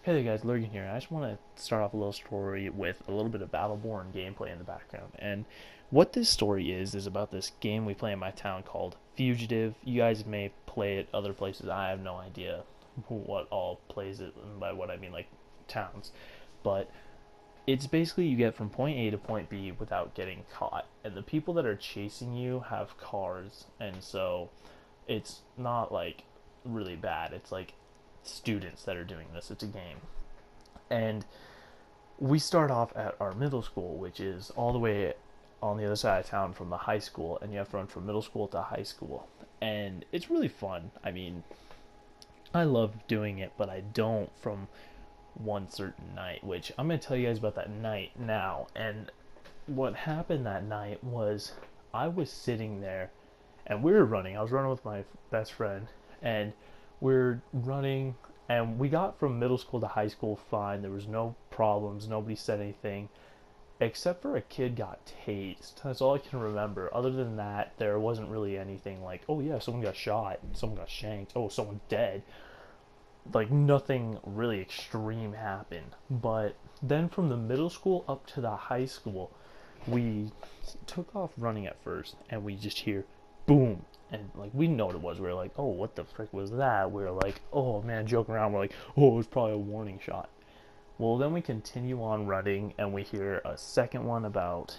Hey there guys, Lurgan here. I just want to start off a little story with a little bit of Battleborn gameplay in the background. And what this story is about this game we play in my town called Fugitive. You guys may play it other places. I have no idea what all plays it, and by what I mean like towns. But it's basically you get from point A to point B without getting caught. And the people that are chasing you have cars, and so it's not like really bad. It's like students that are doing this. It's a game. And we start off at our middle school, which is all the way on the other side of town from the high school, and you have to run from middle school to high school. And it's really fun. I mean, I love doing it, but I don't from one certain night, which I'm going to tell you guys about that night now. And what happened that night was I was sitting there and we were running. I was running with my best friend, and we're running, and we got from middle school to high school fine. There was no problems. Nobody said anything, except for a kid got tased. That's all I can remember. Other than that, there wasn't really anything like, oh yeah, someone got shot, someone got shanked, oh, someone dead. Like nothing really extreme happened. But then from the middle school up to the high school, we took off running at first, and we just hear boom, and like we know what it was. We were like, oh, what the frick was that? We were like, oh man, joking around. We're like, oh, it was probably a warning shot. Well, then we continue on running, and we hear a second one about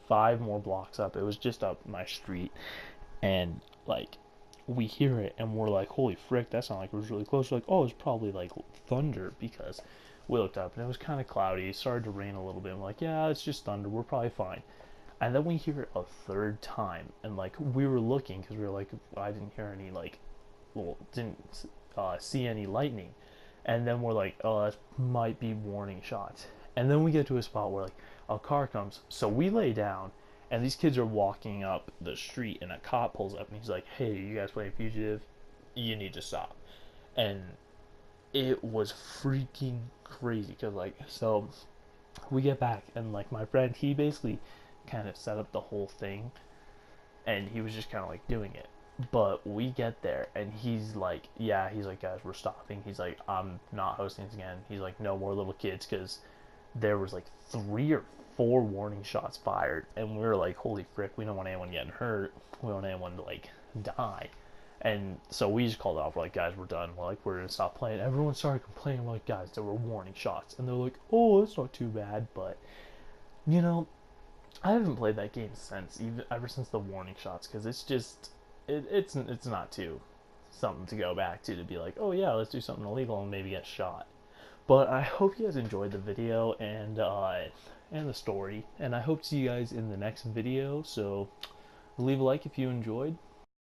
5 more blocks up. It was just up my street, and like we hear it, and we're like, holy frick, that sounded like it was really close. We're like, oh, it's probably like thunder, because we looked up and it was kind of cloudy. It started to rain a little bit. I'm like, yeah, it's just thunder. We're probably fine. And then we hear it a third time, and like we were looking because we were like, I didn't hear any like, well, didn't see any lightning. And then we're like, oh, that might be warning shots. And then we get to a spot where like a car comes, so we lay down, and these kids are walking up the street, and a cop pulls up, and he's like, hey, you guys playing Fugitive? You need to stop. And it was freaking crazy, because like, so we get back, and like my friend, he basically kind of set up the whole thing, and he was just kind of like doing it. But we get there, and he's like, yeah, he's like, guys, we're stopping. He's like, I'm not hosting this again. He's like, no more little kids, because there was like 3 or 4 warning shots fired, and we were like, holy frick, we don't want anyone getting hurt. We don't want anyone to like die. And so we just called off. We're like, guys, we're done. We're gonna stop playing. Everyone started complaining. We're like, guys, there were warning shots, and they're like, oh, it's not too bad. But you know, I haven't played that game since, even ever since the warning shots, because it's just it's not too something to go back to be like, oh yeah, let's do something illegal and maybe get shot. But I hope you guys enjoyed the video and the story, and I hope to see you guys in the next video. So leave a like if you enjoyed,